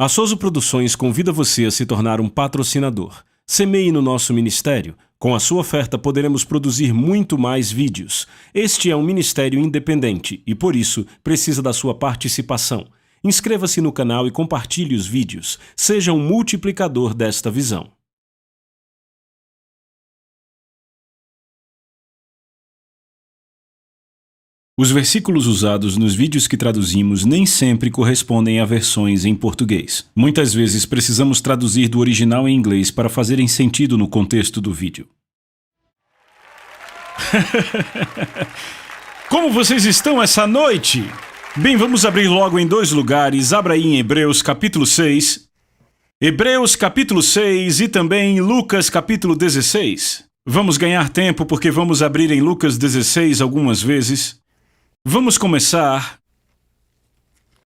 A Souza Produções convida você a se tornar um patrocinador. Semeie no nosso ministério. Com a sua oferta poderemos produzir muito mais vídeos. Este é um ministério independente e, por isso, precisa da sua participação. Inscreva-se no canal e compartilhe os vídeos. Seja um multiplicador desta visão. Os versículos usados nos vídeos que traduzimos nem sempre correspondem a versões em português. Muitas vezes precisamos traduzir do original em inglês para fazerem sentido no contexto do vídeo. Como vocês estão essa noite? Bem, vamos abrir logo em dois lugares. Abra aí em Hebreus capítulo 6. Hebreus capítulo 6 e também Lucas capítulo 16. Vamos ganhar tempo porque vamos abrir em Lucas 16 algumas vezes. Vamos começar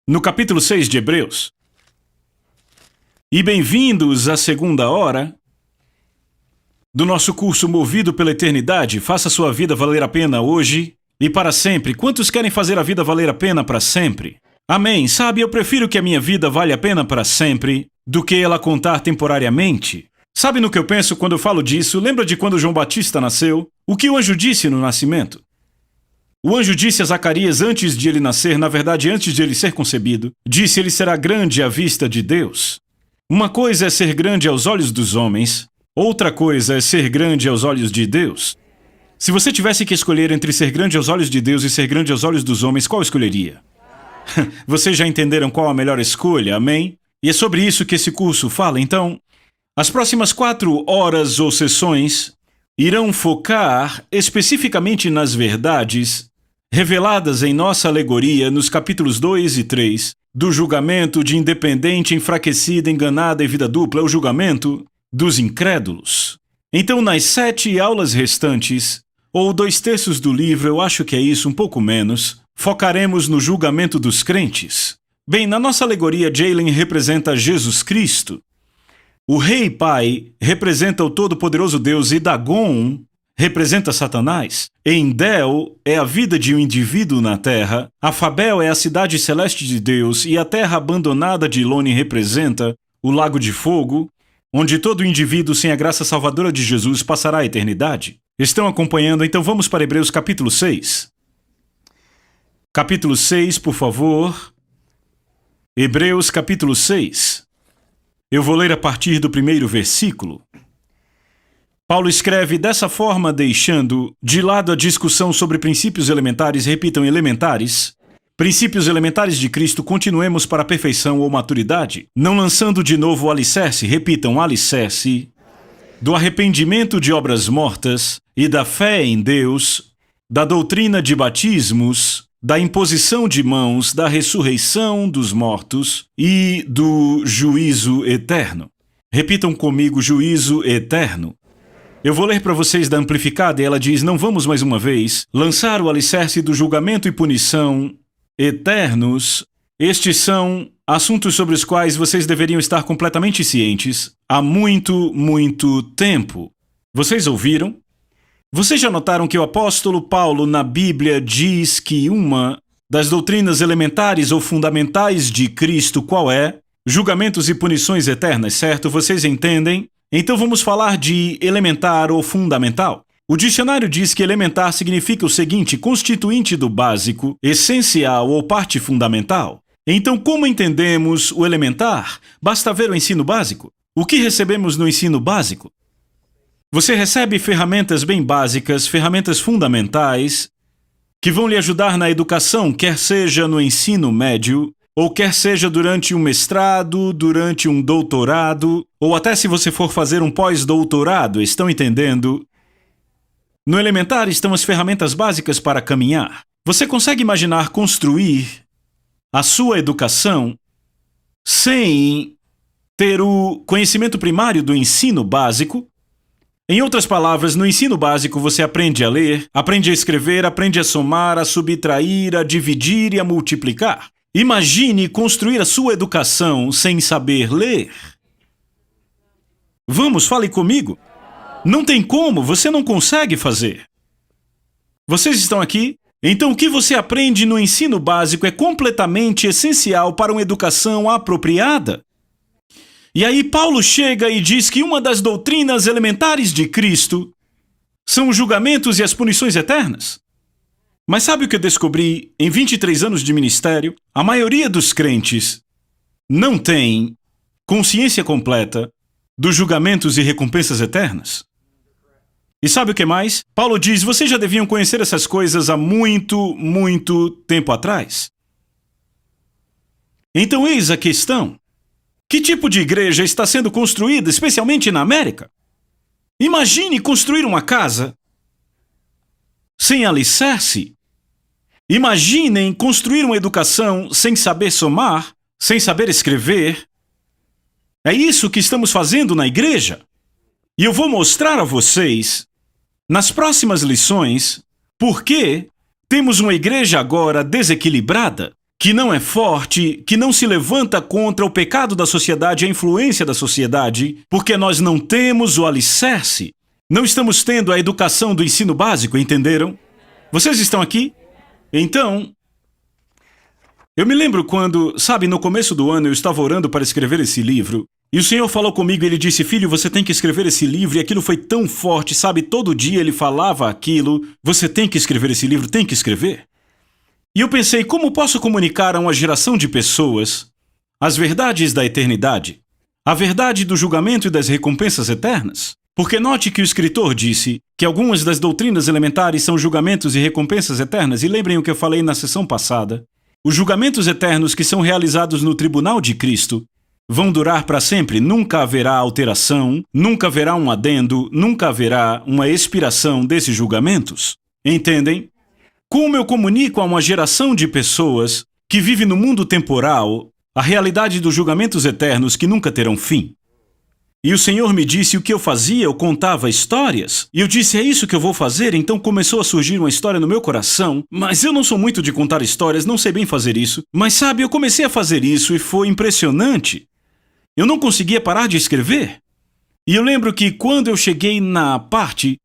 no capítulo 6 de Hebreus. E bem-vindos à segunda hora do nosso curso Movido pela Eternidade. Faça sua vida valer a pena hoje e para sempre. Quantos querem fazer a vida valer a pena para sempre? Amém. Sabe, eu prefiro que a minha vida valha a pena para sempre do que ela contar temporariamente. Sabe no que eu penso quando eu falo disso? Lembra de quando João Batista nasceu? O que o anjo disse no nascimento? O anjo disse a Zacarias antes de ele nascer, na verdade antes de ele ser concebido, disse: ele será grande à vista de Deus. Uma coisa é ser grande aos olhos dos homens, outra coisa é ser grande aos olhos de Deus. Se você tivesse que escolher entre ser grande aos olhos de Deus e ser grande aos olhos dos homens, qual escolheria? Vocês já entenderam qual a melhor escolha, amém? E é sobre isso que esse curso fala. Então, as próximas 4 horas ou sessões irão focar especificamente nas verdades reveladas em nossa alegoria nos capítulos 2 e 3 do julgamento de independente, enfraquecida, enganada e vida dupla, o julgamento dos incrédulos. Então, nas 7 aulas restantes, ou 2/3 do livro, eu acho que é isso, um pouco menos, focaremos no julgamento dos crentes. Bem, na nossa alegoria, Jalen representa Jesus Cristo. O Rei Pai representa o Todo-Poderoso Deus e Dagon representa Satanás. Endel é a vida de um indivíduo na Terra. Afabel é a cidade celeste de Deus e a terra abandonada de Elone representa o Lago de Fogo, onde todo indivíduo sem a graça salvadora de Jesus passará a eternidade. Estão acompanhando? Então vamos para Hebreus capítulo 6. Capítulo 6, por favor. Hebreus capítulo 6. Eu vou ler a partir do primeiro versículo. Paulo escreve dessa forma, deixando de lado a discussão sobre princípios elementares, repitam, elementares. Princípios elementares de Cristo, continuemos para a perfeição ou maturidade, não lançando de novo o alicerce, repitam, alicerce, do arrependimento de obras mortas e da fé em Deus, da doutrina de batismos, da imposição de mãos, da ressurreição dos mortos e do juízo eterno. Repitam comigo, juízo eterno. Eu vou ler para vocês da Amplificada e ela diz: não vamos mais uma vez lançar o alicerce do julgamento e punição eternos. Estes são assuntos sobre os quais vocês deveriam estar completamente cientes há muito, muito tempo. Vocês ouviram? Vocês já notaram que o apóstolo Paulo na Bíblia diz que uma das doutrinas elementares ou fundamentais de Cristo qual é? Julgamentos e punições eternas, certo? Vocês entendem? Então vamos falar de elementar ou fundamental. O dicionário diz que elementar significa o seguinte: constituinte do básico, essencial ou parte fundamental. Então, como entendemos o elementar? Basta ver o ensino básico. O que recebemos no ensino básico? Você recebe ferramentas bem básicas, ferramentas fundamentais, que vão lhe ajudar na educação, quer seja no ensino médio, ou quer seja durante um mestrado, durante um doutorado, ou até se você for fazer um pós-doutorado, estão entendendo? No elementar estão as ferramentas básicas para caminhar. Você consegue imaginar construir a sua educação sem ter o conhecimento primário do ensino básico? Em outras palavras, no ensino básico você aprende a ler, aprende a escrever, aprende a somar, a subtrair, a dividir e a multiplicar. Imagine construir a sua educação sem saber ler. Vamos, fale comigo. Não tem como, você não consegue fazer. Vocês estão aqui? Então o que você aprende no ensino básico é completamente essencial para uma educação apropriada. E aí Paulo chega e diz que uma das doutrinas elementares de Cristo são os julgamentos e as punições eternas. Mas sabe o que eu descobri em 23 anos de ministério? A maioria dos crentes não tem consciência completa dos julgamentos e recompensas eternas. E sabe o que mais? Paulo diz, vocês já deviam conhecer essas coisas há muito tempo atrás. Então eis a questão. Que tipo de igreja está sendo construída, especialmente na América? Imagine construir uma casa sem alicerce. Imaginem construir uma educação sem saber somar, sem saber escrever. É isso que estamos fazendo na igreja. E eu vou mostrar a vocês, nas próximas lições, por que temos uma igreja agora desequilibrada, que não é forte, que não se levanta contra o pecado da sociedade, a influência da sociedade, porque nós não temos o alicerce. Não estamos tendo a educação do ensino básico, entenderam? Vocês estão aqui? Então, eu me lembro quando, sabe, no começo do ano eu estava orando para escrever esse livro, e o Senhor falou comigo, ele disse, filho, você tem que escrever esse livro, e aquilo foi tão forte, sabe, todo dia ele falava aquilo, você tem que escrever esse livro, tem que escrever. E eu pensei, como posso comunicar a uma geração de pessoas as verdades da eternidade, a verdade do julgamento e das recompensas eternas? Porque note que o escritor disse que algumas das doutrinas elementares são julgamentos e recompensas eternas, e lembrem o que eu falei na sessão passada. Os julgamentos eternos que são realizados no tribunal de Cristo vão durar para sempre, nunca haverá alteração, nunca haverá um adendo, nunca haverá uma expiração desses julgamentos. Entendem? Como eu comunico a uma geração de pessoas que vive no mundo temporal a realidade dos julgamentos eternos que nunca terão fim? E o Senhor me disse o que eu fazia, eu contava histórias. E eu disse, é isso que eu vou fazer? Então começou a surgir uma história no meu coração. Mas eu não sou muito de contar histórias, não sei bem fazer isso. Mas sabe, eu comecei a fazer isso e foi impressionante. Eu não conseguia parar de escrever. E eu lembro que quando eu cheguei na parte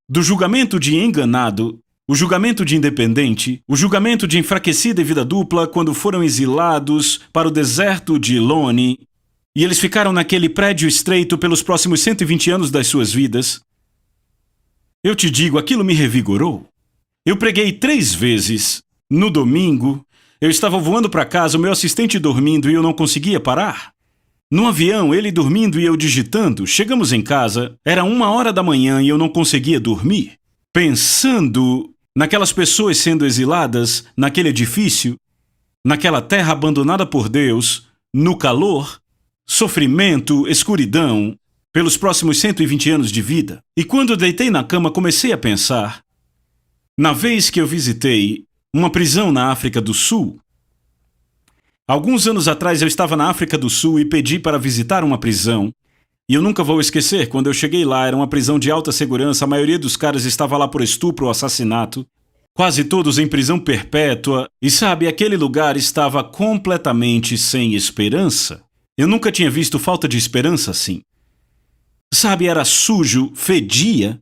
do julgamento de enganado, o julgamento de independente, o julgamento de enfraquecida e vida dupla quando foram exilados para o deserto de Loni, e eles ficaram naquele prédio estreito pelos próximos 120 anos das suas vidas, eu te digo, aquilo me revigorou. Eu preguei 3 vezes. No domingo, eu estava voando para casa, o meu assistente dormindo e eu não conseguia parar. No avião, ele dormindo e eu digitando. Chegamos em casa, era 1h da manhã e eu não conseguia dormir. Pensando naquelas pessoas sendo exiladas, naquele edifício, naquela terra abandonada por Deus, no calor, sofrimento, escuridão, pelos próximos 120 anos de vida. E quando deitei na cama, comecei a pensar, na vez que eu visitei uma prisão na África do Sul. Alguns anos atrás eu estava na África do Sul e pedi para visitar uma prisão. E eu nunca vou esquecer, quando eu cheguei lá, era uma prisão de alta segurança, a maioria dos caras estava lá por estupro ou assassinato, quase todos em prisão perpétua, e sabe, aquele lugar estava completamente sem esperança. Eu nunca tinha visto falta de esperança assim. Sabe, era sujo, fedia.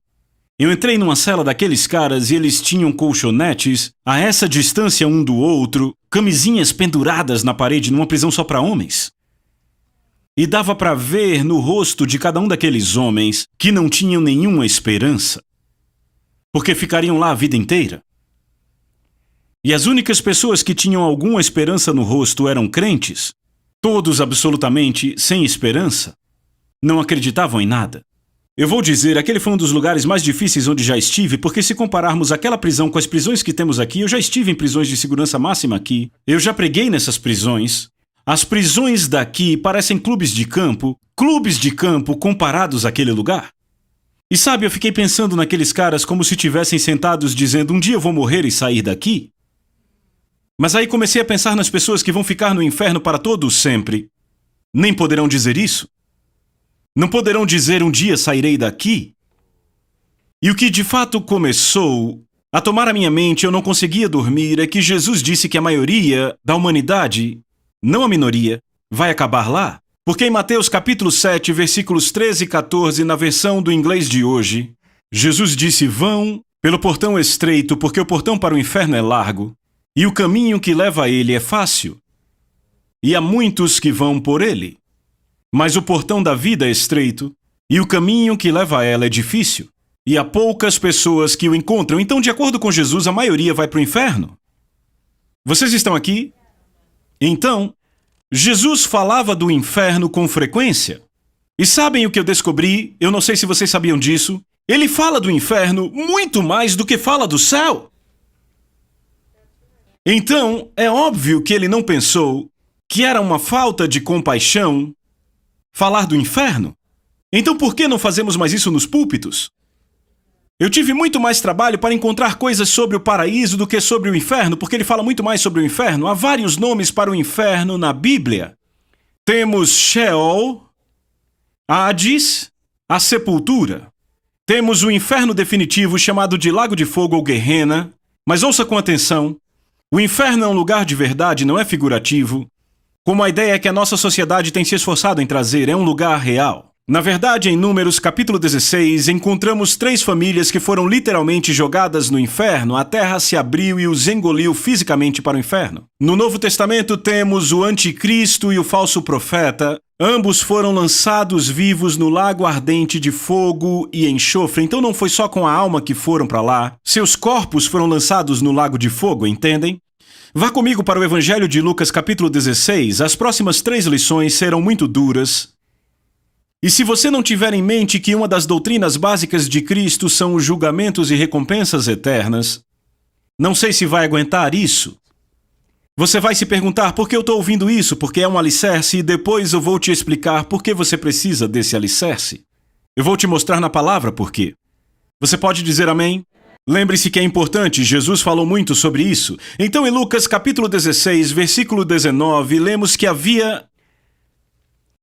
Eu entrei numa cela daqueles caras e eles tinham colchonetes a essa distância um do outro, camisinhas penduradas na parede numa prisão só para homens. E dava para ver no rosto de cada um daqueles homens que não tinham nenhuma esperança, porque ficariam lá a vida inteira. E as únicas pessoas que tinham alguma esperança no rosto eram crentes. Todos absolutamente sem esperança, não acreditavam em nada. Eu vou dizer, aquele foi um dos lugares mais difíceis onde já estive, porque se compararmos aquela prisão com as prisões que temos aqui, eu já estive em prisões de segurança máxima aqui, eu já preguei nessas prisões. As prisões daqui parecem clubes de campo comparados àquele lugar. E sabe, eu fiquei pensando naqueles caras como se tivessem sentados dizendo, um dia eu vou morrer e sair daqui. Mas aí comecei a pensar nas pessoas que vão ficar no inferno para todos sempre. Nem poderão dizer isso. Não poderão dizer um dia sairei daqui. E o que de fato começou a tomar a minha mente, eu não conseguia dormir, é que Jesus disse que a maioria da humanidade, não a minoria, vai acabar lá. Porque em Mateus capítulo 7, versículos 13 e 14, na versão do inglês de hoje, Jesus disse, vão pelo portão estreito, porque o portão para o inferno é largo. E o caminho que leva a ele é fácil, e há muitos que vão por ele. Mas o portão da vida é estreito, e o caminho que leva a ela é difícil, e há poucas pessoas que o encontram. Então, de acordo com Jesus, a maioria vai para o inferno. Vocês estão aqui? Então, Jesus falava do inferno com frequência. E sabem o que eu descobri? Eu não sei se vocês sabiam disso. Ele fala do inferno muito mais do que fala do céu. Então, é óbvio que ele não pensou que era uma falta de compaixão falar do inferno. Então, por que não fazemos mais isso nos púlpitos? Eu tive muito mais trabalho para encontrar coisas sobre o paraíso do que sobre o inferno, porque ele fala muito mais sobre o inferno. Há vários nomes para o inferno na Bíblia. Temos Sheol, Hades, a sepultura. Temos o inferno definitivo chamado de Lago de Fogo ou Guerrena. Mas ouça com atenção. O inferno é um lugar de verdade, não é figurativo. Como a ideia que a nossa sociedade tem se esforçado em trazer, é um lugar real. Na verdade, em Números capítulo 16, encontramos 3 famílias que foram literalmente jogadas no inferno. A terra se abriu e os engoliu fisicamente para o inferno. No Novo Testamento temos o anticristo e o falso profeta. Ambos foram lançados vivos no lago ardente de fogo e enxofre. Então não foi só com a alma que foram para lá. Seus corpos foram lançados no lago de fogo, entendem? Vá comigo para o Evangelho de Lucas capítulo 16. As próximas 3 lições serão muito duras. E se você não tiver em mente que uma das doutrinas básicas de Cristo são os julgamentos e recompensas eternas, não sei se vai aguentar isso. Você vai se perguntar por que eu estou ouvindo isso, porque é um alicerce, e depois eu vou te explicar por que você precisa desse alicerce. Eu vou te mostrar na palavra por quê. Você pode dizer amém? Lembre-se que é importante, Jesus falou muito sobre isso. Então, em Lucas capítulo 16, versículo 19, lemos que havia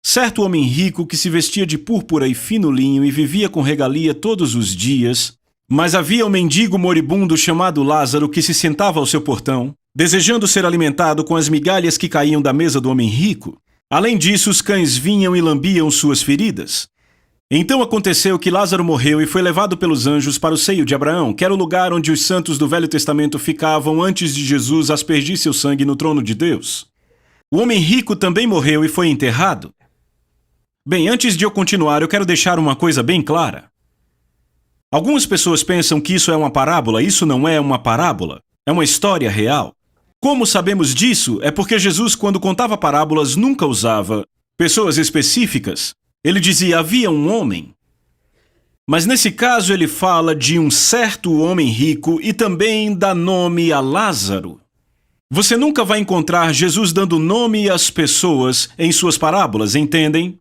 certo homem rico que se vestia de púrpura e fino linho e vivia com regalia todos os dias, mas havia um mendigo moribundo chamado Lázaro que se sentava ao seu portão, desejando ser alimentado com as migalhas que caíam da mesa do homem rico. Além disso, os cães vinham e lambiam suas feridas. Então aconteceu que Lázaro morreu e foi levado pelos anjos para o seio de Abraão, que era o lugar onde os santos do Velho Testamento ficavam antes de Jesus aspergir seu sangue no trono de Deus. O homem rico também morreu e foi enterrado. Bem, antes de eu continuar, eu quero deixar uma coisa bem clara. Algumas pessoas pensam que isso é uma parábola. Isso não é uma parábola. É uma história real. Como sabemos disso? É porque Jesus, quando contava parábolas, nunca usava pessoas específicas. Ele dizia, havia um homem. Mas nesse caso ele fala de um certo homem rico e também dá nome a Lázaro. Você nunca vai encontrar Jesus dando nome às pessoas em suas parábolas, entendem?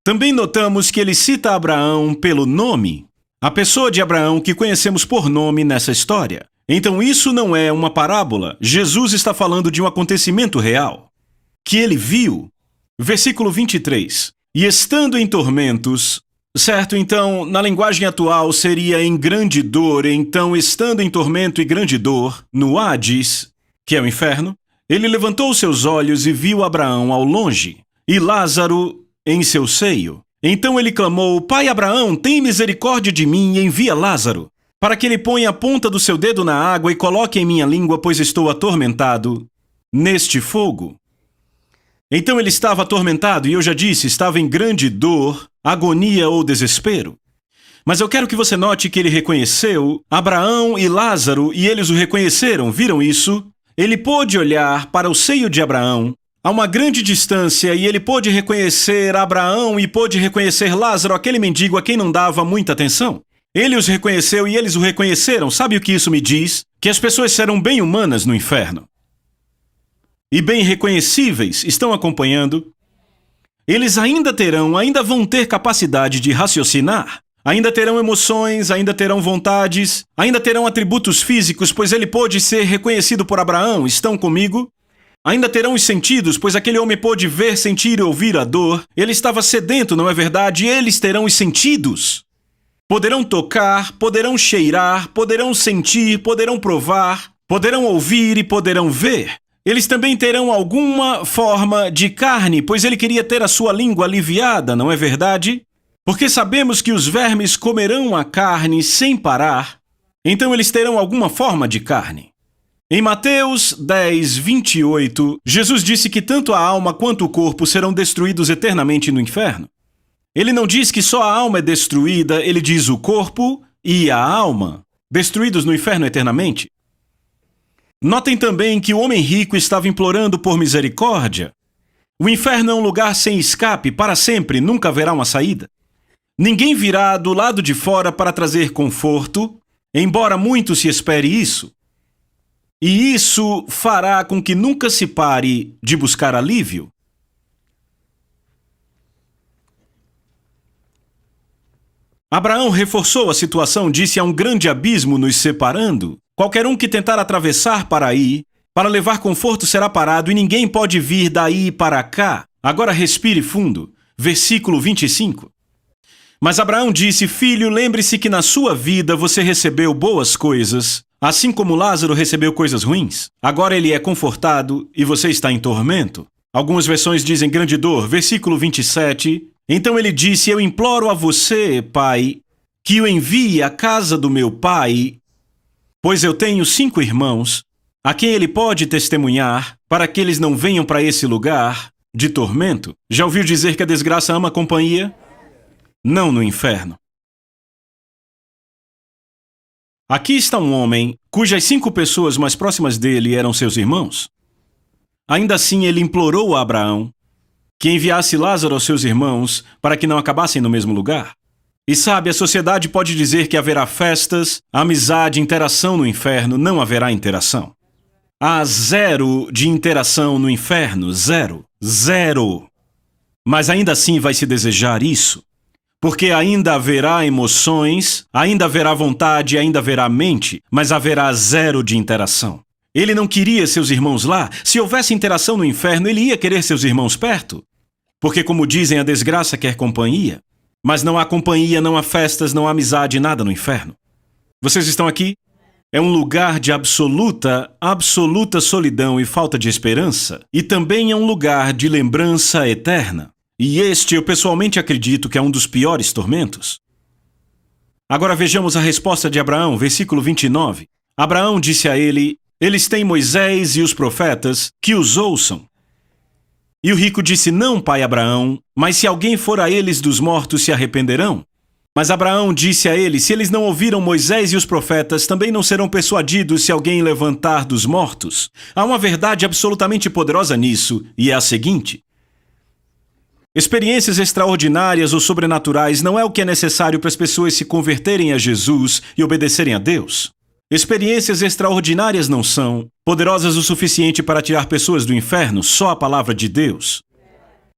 Também notamos que ele cita Abraão pelo nome, a pessoa de Abraão que conhecemos por nome nessa história. Então isso não é uma parábola. Jesus está falando de um acontecimento real, que ele viu. Versículo 23. E estando em tormentos, certo? Então, na linguagem atual seria em grande dor. Então, estando em tormento e grande dor, no Hades, que é o inferno, ele levantou seus olhos e viu Abraão ao longe, e Lázaro em seu seio. Então ele clamou, Pai Abraão, tem misericórdia de mim e envia Lázaro, para que ele ponha a ponta do seu dedo na água e coloque em minha língua, pois estou atormentado neste fogo. Então ele estava atormentado, e eu já disse, estava em grande dor, agonia ou desespero. Mas eu quero que você note que ele reconheceu Abraão e Lázaro, e eles o reconheceram, viram isso? Ele pôde olhar para o seio de Abraão, a uma grande distância, e ele pôde reconhecer Abraão e pôde reconhecer Lázaro, aquele mendigo a quem não dava muita atenção. Ele os reconheceu e eles o reconheceram. Sabe o que isso me diz? Que as pessoas serão bem humanas no inferno. E bem reconhecíveis. Estão acompanhando? Eles ainda vão ter capacidade de raciocinar. Ainda terão emoções, ainda terão vontades, ainda terão atributos físicos, pois ele pôde ser reconhecido por Abraão. Estão comigo? Ainda terão os sentidos, pois aquele homem pôde ver, sentir e ouvir a dor. Ele estava sedento, não é verdade? Eles terão os sentidos. Poderão tocar, poderão cheirar, poderão sentir, poderão provar, poderão ouvir e poderão ver. Eles também terão alguma forma de carne, pois ele queria ter a sua língua aliviada, não é verdade? Porque sabemos que os vermes comerão a carne sem parar, então eles terão alguma forma de carne. Em Mateus 10, 28, Jesus disse que tanto a alma quanto o corpo serão destruídos eternamente no inferno. Ele não diz que só a alma é destruída, ele diz o corpo e a alma, destruídos no inferno eternamente. Notem também que o homem rico estava implorando por misericórdia. O inferno é um lugar sem escape, para sempre, nunca haverá uma saída. Ninguém virá do lado de fora para trazer conforto, embora muito se espere isso. E isso fará com que nunca se pare de buscar alívio. Abraão reforçou a situação, disse: há um grande abismo nos separando. Qualquer um que tentar atravessar para aí, para levar conforto, será parado e ninguém pode vir daí para cá. Agora respire fundo. Versículo 25. Mas Abraão disse: filho, lembre-se que na sua vida você recebeu boas coisas, assim como Lázaro recebeu coisas ruins. Agora ele é confortado e você está em tormento. Algumas versões dizem grande dor. Versículo 27. Então ele disse: eu imploro a você, pai, que o envie à casa do meu pai, pois eu tenho 5 irmãos, a quem ele pode testemunhar, para que eles não venham para esse lugar de tormento. Já ouviu dizer que a desgraça ama a companhia? Não no inferno. Aqui está um homem cujas 5 pessoas mais próximas dele eram seus irmãos. Ainda assim, ele implorou a Abraão que enviasse Lázaro aos seus irmãos para que não acabassem no mesmo lugar. E sabe, a sociedade pode dizer que haverá festas, amizade, interação no inferno. Não haverá interação. Há 0 de interação no inferno. 0. 0. Mas ainda assim vai se desejar isso. Porque ainda haverá emoções, ainda haverá vontade, ainda haverá mente, mas haverá 0 de interação. Ele não queria seus irmãos lá. Se houvesse interação no inferno, ele ia querer seus irmãos perto. Porque, como dizem, a desgraça quer companhia. Mas não há companhia, não há festas, não há amizade, nada no inferno. Vocês estão aqui? É um lugar de absoluta solidão e falta de esperança. E também é um lugar de lembrança eterna. E este eu pessoalmente acredito que é um dos piores tormentos. Agora vejamos a resposta de Abraão, versículo 29. Abraão disse a ele: eles têm Moisés e os profetas, que os ouçam. E o rico disse: não, pai Abraão, mas se alguém for a eles dos mortos, se arrependerão. Mas Abraão disse a ele: se eles não ouviram Moisés e os profetas, também não serão persuadidos se alguém levantar dos mortos. Há uma verdade absolutamente poderosa nisso, e é a seguinte: experiências extraordinárias ou sobrenaturais não é o que é necessário para as pessoas se converterem a Jesus e obedecerem a Deus. Experiências extraordinárias não são poderosas o suficiente para tirar pessoas do inferno, só a palavra de Deus.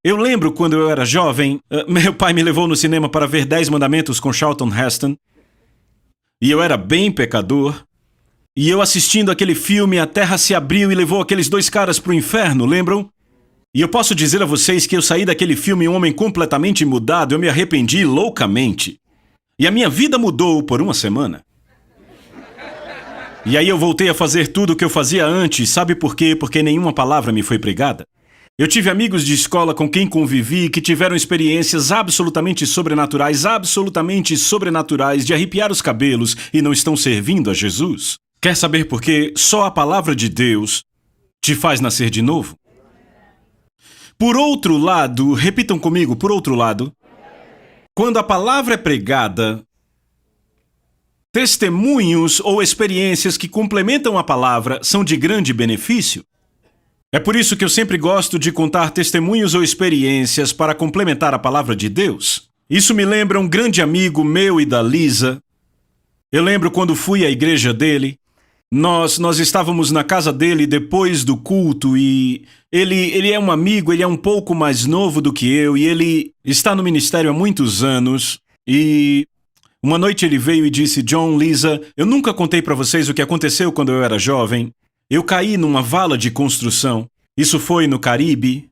Eu lembro quando eu era jovem, meu pai me levou no cinema para ver 10 Mandamentos com Charlton Heston, e eu era bem pecador, e eu assistindo aquele filme, a terra se abriu e levou aqueles 2 caras para o inferno, lembram? E eu posso dizer a vocês que eu saí daquele filme um homem completamente mudado, eu me arrependi loucamente. E a minha vida mudou por uma semana. E aí eu voltei a fazer tudo o que eu fazia antes, sabe por quê? Porque nenhuma palavra me foi pregada. Eu tive amigos de escola com quem convivi que tiveram experiências absolutamente sobrenaturais de arrepiar os cabelos e não estão servindo a Jesus. Quer saber por quê? Só a palavra de Deus te faz nascer de novo. Por outro lado, repitam comigo, por outro lado, quando a palavra é pregada, testemunhos ou experiências que complementam a palavra são de grande benefício. É por isso que eu sempre gosto de contar testemunhos ou experiências para complementar a palavra de Deus. Isso me lembra um grande amigo meu e da Lisa. Eu lembro quando fui à igreja dele. Nós estávamos na casa dele depois do culto e ele é um amigo, ele é um pouco mais novo do que eu e ele está no ministério há muitos anos. E uma noite ele veio e disse: John, Lisa, eu nunca contei para vocês o que aconteceu quando eu era jovem. Eu caí numa vala de construção. Isso foi no Caribe.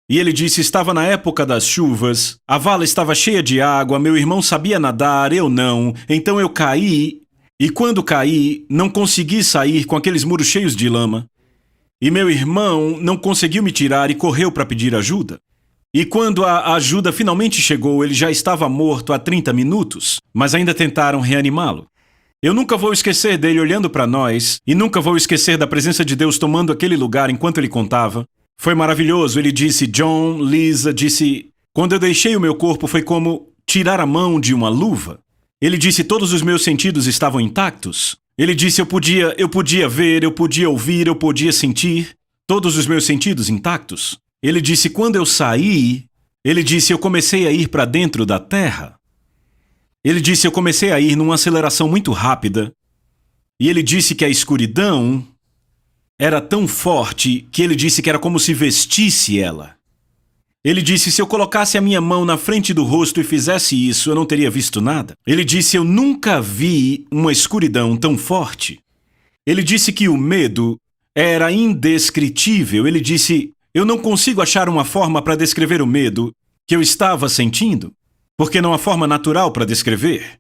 E ele disse: estava na época das chuvas, a vala estava cheia de água, meu irmão sabia nadar, eu não. Então eu caí. E quando caí, não consegui sair com aqueles muros cheios de lama. E meu irmão não conseguiu me tirar e correu para pedir ajuda. E quando a ajuda finalmente chegou, ele já estava morto há 30 minutos, mas ainda tentaram reanimá-lo. Eu nunca vou esquecer dele olhando para nós, e nunca vou esquecer da presença de Deus tomando aquele lugar enquanto ele contava. Foi maravilhoso. Ele disse, John, Lisa, disse, quando eu deixei o meu corpo foi como tirar a mão de uma luva. Ele disse, todos os meus sentidos estavam intactos. Ele disse, eu podia ver, eu podia ouvir, eu podia sentir, todos os meus sentidos intactos. Ele disse, quando eu saí, ele disse, eu comecei a ir para dentro da terra. Ele disse, eu comecei a ir numa aceleração muito rápida. E ele disse que a escuridão era tão forte que ele disse que era como se vestisse ela. Ele disse, se eu colocasse a minha mão na frente do rosto e fizesse isso, eu não teria visto nada. Ele disse, eu nunca vi uma escuridão tão forte. Ele disse que o medo era indescritível. Ele disse, eu não consigo achar uma forma para descrever o medo que eu estava sentindo, porque não há forma natural para descrever.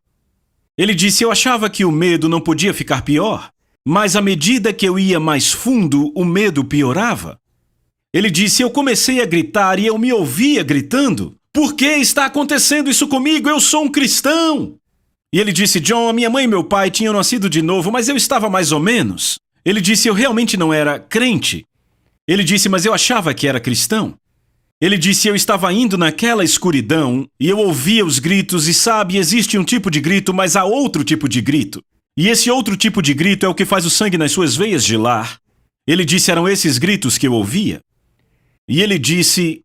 Ele disse, eu achava que o medo não podia ficar pior, mas à medida que eu ia mais fundo, o medo piorava. Ele disse, eu comecei a gritar e eu me ouvia gritando. Por que está acontecendo isso comigo? Eu sou um cristão! E ele disse, John, a minha mãe e meu pai tinham nascido de novo, mas eu estava mais ou menos. Ele disse, eu realmente não era crente. Ele disse, mas eu achava que era cristão. Ele disse, eu estava indo naquela escuridão e eu ouvia os gritos e sabe, existe um tipo de grito, mas há outro tipo de grito. E esse outro tipo de grito é o que faz o sangue nas suas veias gelar. Ele disse, eram esses gritos que eu ouvia. E ele disse,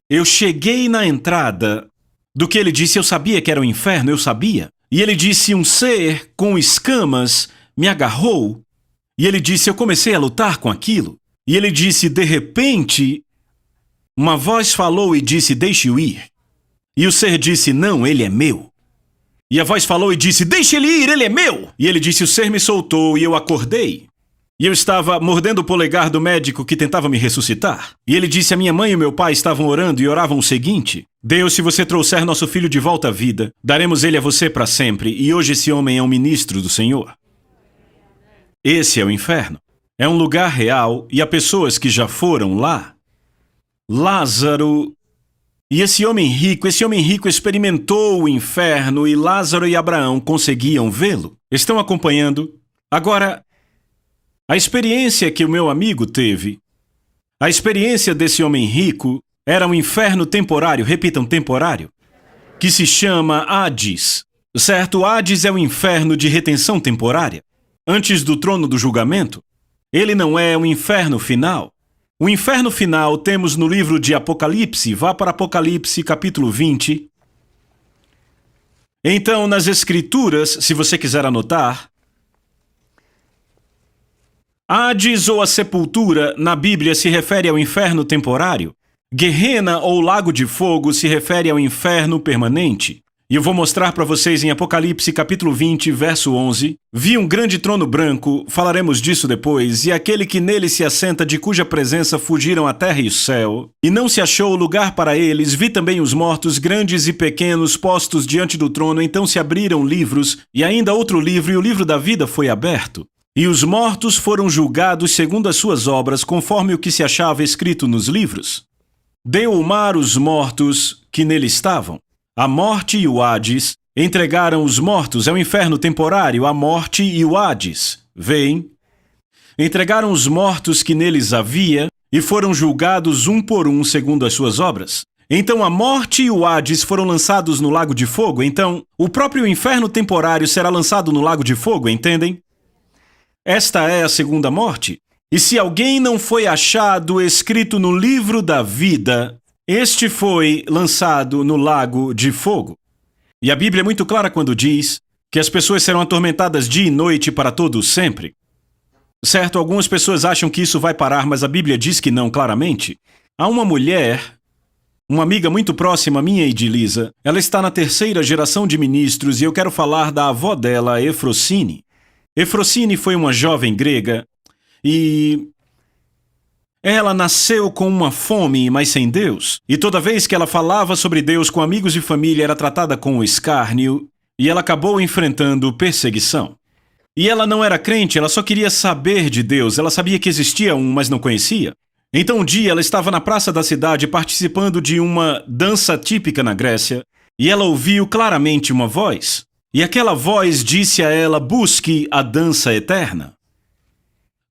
eu cheguei na entrada do que ele disse, eu sabia que era o inferno, eu sabia. E ele disse, um ser com escamas me agarrou. E ele disse, eu comecei a lutar com aquilo. E ele disse, de repente, uma voz falou e disse, deixe-o ir. E o ser disse, não, ele é meu. E a voz falou e disse, deixe ele ir, ele é meu. E ele disse, o ser me soltou e eu acordei. E eu estava mordendo o polegar do médico que tentava me ressuscitar. E ele disse, a minha mãe e o meu pai estavam orando e oravam o seguinte, Deus, se você trouxer nosso filho de volta à vida, daremos ele a você para sempre. E hoje esse homem é um ministro do Senhor. Esse é o inferno. É um lugar real e há pessoas que já foram lá. Lázaro e esse homem rico experimentou o inferno e Lázaro e Abraão conseguiam vê-lo. Estão acompanhando? Agora, a experiência que o meu amigo teve, a experiência desse homem rico era um inferno temporário, repitam, temporário, que se chama Hades. Certo? Hades é o inferno de retenção temporária. Antes do trono do julgamento, ele não é um inferno final. O inferno final temos no livro de Apocalipse. Vá para Apocalipse, capítulo 20. Então, nas Escrituras, se você quiser anotar, Hades ou a sepultura, na Bíblia, se refere ao inferno temporário. Guerrena ou lago de fogo se refere ao inferno permanente. E eu vou mostrar para vocês em Apocalipse capítulo 20, verso 11. Vi um grande trono branco, falaremos disso depois, e aquele que nele se assenta, de cuja presença fugiram a terra e o céu, e não se achou lugar para eles. Vi também os mortos, grandes e pequenos, postos diante do trono, então se abriram livros, e ainda outro livro, e o livro da vida foi aberto. E os mortos foram julgados segundo as suas obras, conforme o que se achava escrito nos livros. Deu o mar os mortos que nele estavam. A morte e o Hades entregaram os mortos, é o inferno temporário, a morte e o Hades. Veem? Entregaram os mortos que neles havia e foram julgados um por um segundo as suas obras. Então a morte e o Hades foram lançados no lago de fogo. Então o próprio inferno temporário será lançado no lago de fogo, entendem? Esta é a segunda morte. E se alguém não foi achado escrito no livro da vida, este foi lançado no lago de fogo. E a Bíblia é muito clara quando diz que as pessoas serão atormentadas dia e noite para todo sempre. Certo, algumas pessoas acham que isso vai parar, mas a Bíblia diz que não, claramente. Há uma mulher, uma amiga muito próxima minha e de Lisa, ela está na terceira geração de ministros e eu quero falar da avó dela, Efrosine. Efrosine foi uma jovem grega e ela nasceu com uma fome, mas sem Deus. E toda vez que ela falava sobre Deus com amigos e família, era tratada com escárnio e ela acabou enfrentando perseguição. E ela não era crente, ela só queria saber de Deus. Ela sabia que existia um, mas não conhecia. Então um dia ela estava na praça da cidade participando de uma dança típica na Grécia e ela ouviu claramente uma voz. E aquela voz disse a ela: busque a dança eterna.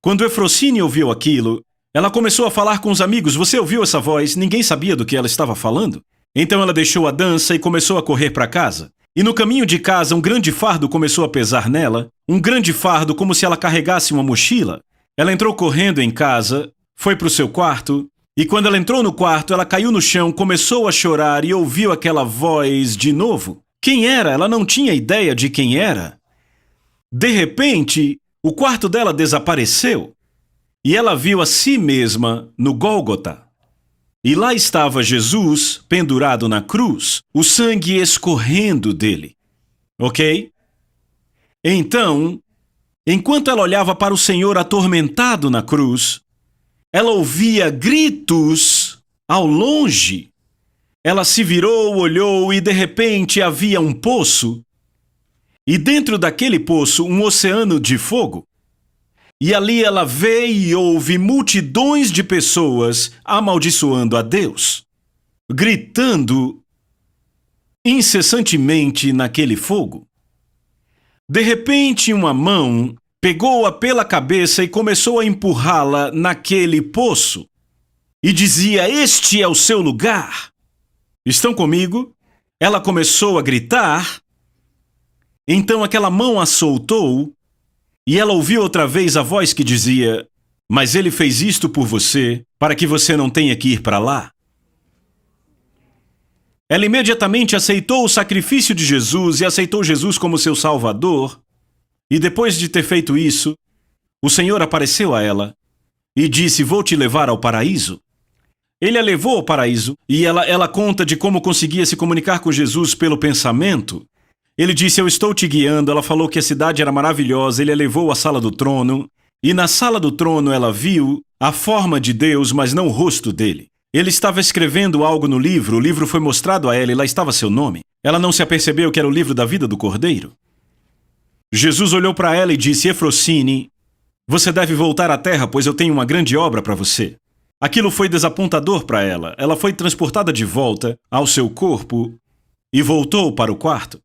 Quando Efrosine ouviu aquilo, ela começou a falar com os amigos. Você ouviu essa voz? Ninguém sabia do que ela estava falando. Então ela deixou a dança e começou a correr para casa. E no caminho de casa, um grande fardo começou a pesar nela, um grande fardo como se ela carregasse uma mochila. Ela entrou correndo em casa, foi para o seu quarto, e quando ela entrou no quarto, ela caiu no chão, começou a chorar e ouviu aquela voz de novo. Quem era? Ela não tinha ideia de quem era. De repente, o quarto dela desapareceu e ela viu a si mesma no Gólgota. E lá estava Jesus pendurado na cruz, o sangue escorrendo dele. Ok? Então, enquanto ela olhava para o Senhor atormentado na cruz, ela ouvia gritos ao longe. Ela se virou, olhou e de repente havia um poço. E dentro daquele poço, um oceano de fogo. E ali ela vê e ouve multidões de pessoas amaldiçoando a Deus, gritando incessantemente naquele fogo. De repente, uma mão pegou-a pela cabeça e começou a empurrá-la naquele poço. E dizia: este é o seu lugar. Estão comigo? Ela começou a gritar. Então aquela mão a soltou e ela ouviu outra vez a voz que dizia: mas ele fez isto por você, para que você não tenha que ir para lá. Ela imediatamente aceitou o sacrifício de Jesus e aceitou Jesus como seu Salvador. E depois de ter feito isso, o Senhor apareceu a ela e disse: vou te levar ao paraíso. Ele a levou ao paraíso e ela conta de como conseguia se comunicar com Jesus pelo pensamento. Ele disse: eu estou te guiando. Ela falou que a cidade era maravilhosa. Ele a levou à sala do trono. E na sala do trono ela viu a forma de Deus, mas não o rosto dele. Ele estava escrevendo algo no livro. O livro foi mostrado a ela e lá estava seu nome. Ela não se apercebeu que era o livro da vida do Cordeiro. Jesus olhou para ela e disse: Efrosine, você deve voltar à terra, pois eu tenho uma grande obra para você. Aquilo foi desapontador para ela. Ela foi transportada de volta ao seu corpo e voltou para o quarto.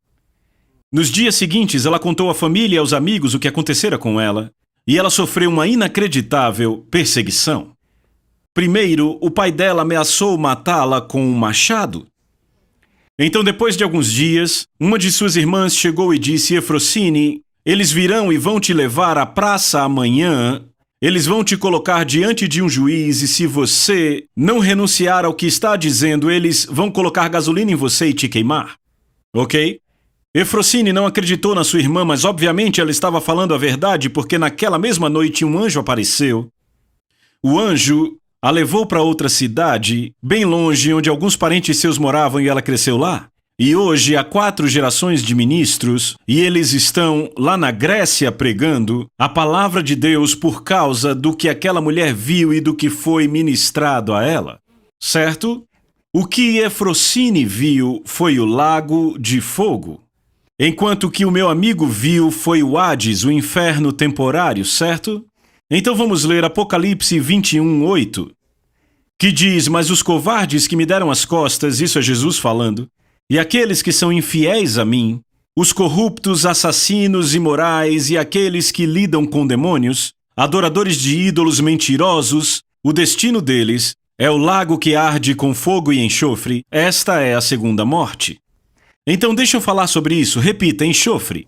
Nos dias seguintes, ela contou à família e aos amigos o que acontecera com ela, e ela sofreu uma inacreditável perseguição. Primeiro, o pai dela ameaçou matá-la com um machado. Então, depois de alguns dias, uma de suas irmãs chegou e disse: Efrosine, eles virão e vão te levar à praça amanhã. Eles vão te colocar diante de um juiz e se você não renunciar ao que está dizendo, eles vão colocar gasolina em você e te queimar. Ok? Efrosine não acreditou na sua irmã, mas obviamente ela estava falando a verdade, porque naquela mesma noite um anjo apareceu. O anjo a levou para outra cidade, bem longe, onde alguns parentes seus moravam e ela cresceu lá. E hoje há 4 gerações de ministros e eles estão lá na Grécia pregando a palavra de Deus por causa do que aquela mulher viu e do que foi ministrado a ela. Certo? O que Efrosine viu foi o lago de fogo, enquanto que o meu amigo viu foi o Hades, o inferno temporário, certo? Então vamos ler Apocalipse 21:8, que diz: mas os covardes que me deram as costas, isso é Jesus falando, e aqueles que são infiéis a mim, os corruptos, assassinos, imorais e aqueles que lidam com demônios, adoradores de ídolos mentirosos, o destino deles é o lago que arde com fogo e enxofre. Esta é a segunda morte. Então deixa eu falar sobre isso. Repita: enxofre.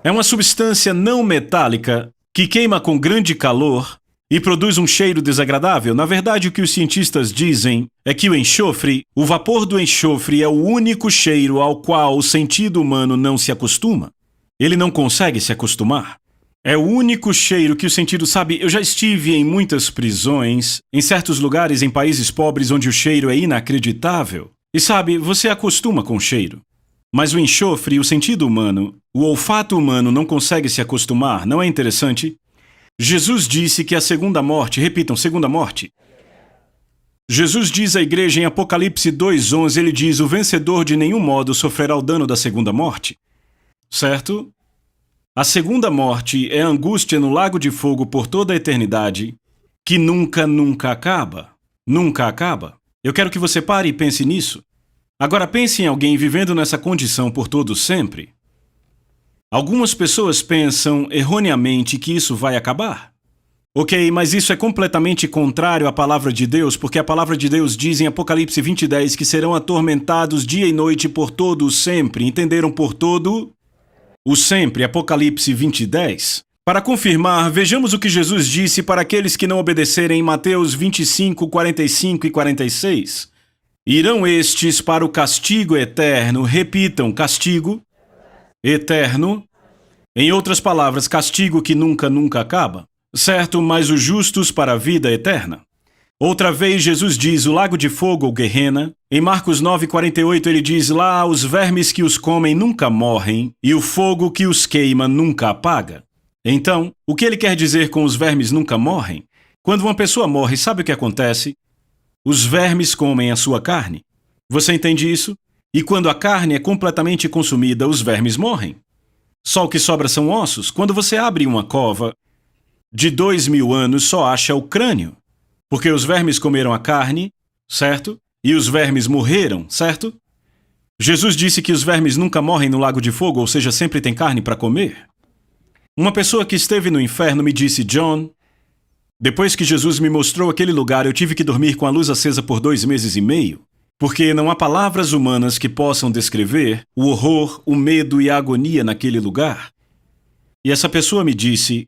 É uma substância não metálica que queima com grande calor e produz um cheiro desagradável. Na verdade, o que os cientistas dizem é que o enxofre, o vapor do enxofre, é o único cheiro ao qual o sentido humano não se acostuma. Ele não consegue se acostumar. É o único cheiro que o sentido sabe. Eu já estive em muitas prisões, em certos lugares em países pobres onde o cheiro é inacreditável. E sabe, você acostuma com o cheiro. Mas o enxofre, o sentido humano, o olfato humano não consegue se acostumar. Não é interessante? Jesus disse que a segunda morte, repitam, segunda morte. Jesus diz à igreja em Apocalipse 2:11, ele diz: o vencedor de nenhum modo sofrerá o dano da segunda morte. Certo? A segunda morte é a angústia no lago de fogo por toda a eternidade, que nunca, nunca acaba. Nunca acaba. Eu quero que você pare e pense nisso. Agora pense em alguém vivendo nessa condição por todo sempre. Algumas pessoas pensam erroneamente que isso vai acabar. Ok, mas isso é completamente contrário à palavra de Deus, porque a palavra de Deus diz em Apocalipse 20:10 que serão atormentados dia e noite por todo o sempre. Entenderam? Por todo o sempre. Apocalipse 20:10. Para confirmar, vejamos o que Jesus disse para aqueles que não obedecerem em Mateus 25, 45 e 46. Irão estes para o castigo eterno. Repitam, castigo eterno. Em outras palavras, castigo que nunca acaba. Certo, mas os justos para a vida eterna. Outra vez Jesus diz o lago de fogo ou Guerrena. Em Marcos 9:48 ele diz lá os vermes que os comem nunca morrem e o fogo que os queima nunca apaga. Então, o que ele quer dizer com os vermes nunca morrem? Quando uma pessoa morre, sabe o que acontece? Os vermes comem a sua carne. Você entende isso? E quando a carne é completamente consumida, os vermes morrem. Só o que sobra são ossos. Quando você abre uma cova de 2000 anos, só acha o crânio. Porque os vermes comeram a carne, certo? E os vermes morreram, certo? Jesus disse que os vermes nunca morrem no lago de fogo, ou seja, sempre tem carne para comer. Uma pessoa que esteve no inferno me disse, John, depois que Jesus me mostrou aquele lugar, eu tive que dormir com a luz acesa por 2 meses e meio, porque não há palavras humanas que possam descrever o horror, o medo e a agonia naquele lugar. E essa pessoa me disse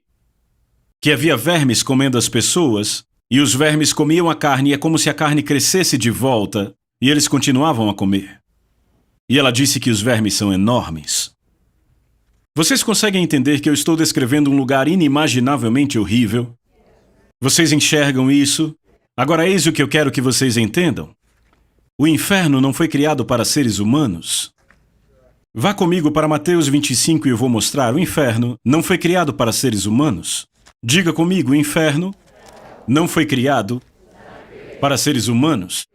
que havia vermes comendo as pessoas, e os vermes comiam a carne, e é como se a carne crescesse de volta, e eles continuavam a comer. E ela disse que os vermes são enormes. Vocês conseguem entender que eu estou descrevendo um lugar inimaginavelmente horrível? Vocês enxergam isso? Agora eis o que eu quero que vocês entendam. O inferno não foi criado para seres humanos. Vá comigo para Mateus 25 e eu vou mostrar. O inferno não foi criado para seres humanos. Diga comigo, o inferno não foi criado para seres humanos.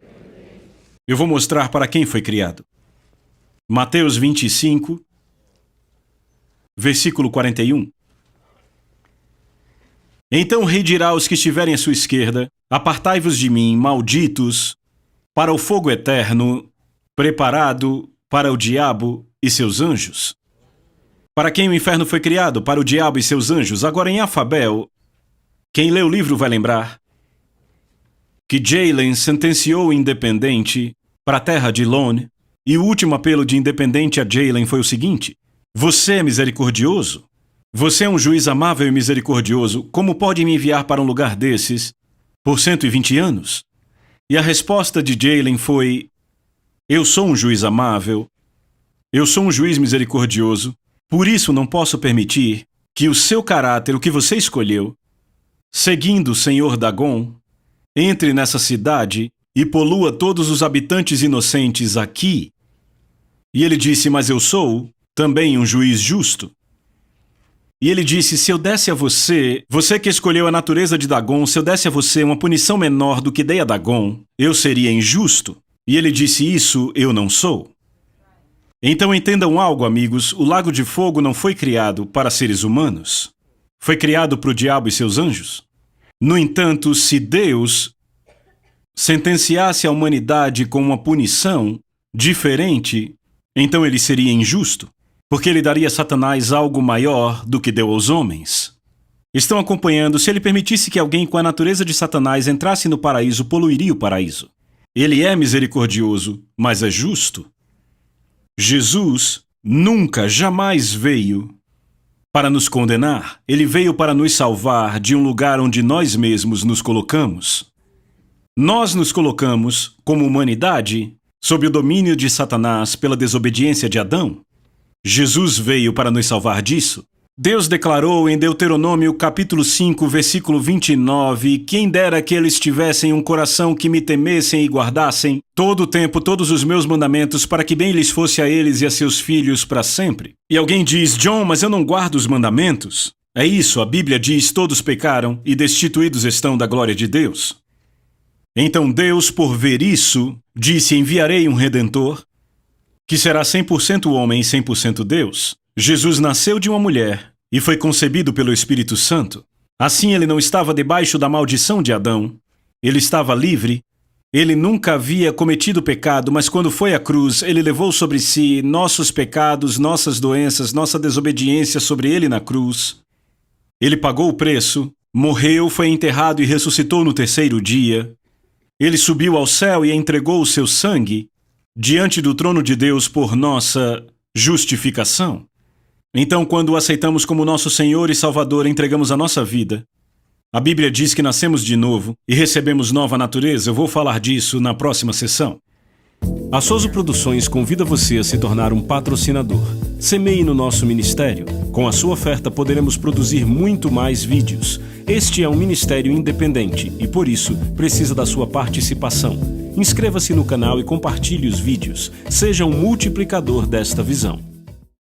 Eu vou mostrar para quem foi criado. Mateus 25, versículo 41. Então o rei dirá aos que estiverem à sua esquerda, apartai-vos de mim, malditos, para o fogo eterno, preparado para o diabo e seus anjos. Para quem o inferno foi criado? Para o diabo e seus anjos. Agora em Afabel, quem lê o livro vai lembrar que Jalen sentenciou o independente para a terra de Lone, e o último apelo de independente a Jalen foi o seguinte: você é misericordioso? Você é um juiz amável e misericordioso. Como pode me enviar para um lugar desses por 120 anos? E a resposta de Jalen foi: eu sou um juiz amável, eu sou um juiz misericordioso, por isso não posso permitir que o seu caráter, o que você escolheu, seguindo o Senhor Dagon, entre nessa cidade e polua todos os habitantes inocentes aqui. E ele disse, mas eu sou também um juiz justo. E ele disse, se eu desse a você, você que escolheu a natureza de Dagon, se eu desse a você uma punição menor do que dei a Dagon, eu seria injusto. E ele disse, isso eu não sou. Então entendam algo, amigos, o lago de fogo não foi criado para seres humanos. Foi criado para o diabo e seus anjos. No entanto, se Deus sentenciasse a humanidade com uma punição diferente, então ele seria injusto, porque ele daria a Satanás algo maior do que deu aos homens. Estão acompanhando? Se ele permitisse que alguém com a natureza de Satanás entrasse no paraíso, poluiria o paraíso. Ele é misericordioso, mas é justo. Jesus nunca, jamais veio para nos condenar. Ele veio para nos salvar de um lugar onde nós mesmos nos colocamos. Nós nos colocamos, como humanidade, sob o domínio de Satanás pela desobediência de Adão. Jesus veio para nos salvar disso. Deus declarou em Deuteronômio capítulo 5, versículo 29, quem dera que eles tivessem um coração que me temessem e guardassem todo o tempo todos os meus mandamentos, para que bem lhes fosse a eles e a seus filhos para sempre. E alguém diz, John, mas eu não guardo os mandamentos. É isso, a Bíblia diz, todos pecaram e destituídos estão da glória de Deus. Então Deus, por ver isso, disse, enviarei um Redentor, que será 100% homem e 100% Deus. Jesus nasceu de uma mulher e foi concebido pelo Espírito Santo. Assim ele não estava debaixo da maldição de Adão. Ele estava livre Ele nunca havia cometido pecado, mas quando foi à cruz, ele levou sobre si nossos pecados, nossas doenças, nossa desobediência sobre ele na cruz. Ele pagou o preço, morreu, foi enterrado e ressuscitou no terceiro dia. Ele subiu ao céu e entregou o seu sangue diante do trono de Deus por nossa justificação. Então, quando o aceitamos como nosso Senhor e Salvador, entregamos a nossa vida. A Bíblia diz que nascemos de novo e recebemos nova natureza. Eu vou falar disso na próxima sessão. A Soso Produções convida você a se tornar um patrocinador. Semeie no nosso ministério. Com a sua oferta poderemos produzir muito mais vídeos. Este é um ministério independente e, por isso, precisa da sua participação. Inscreva-se no canal e compartilhe os vídeos. Seja um multiplicador desta visão.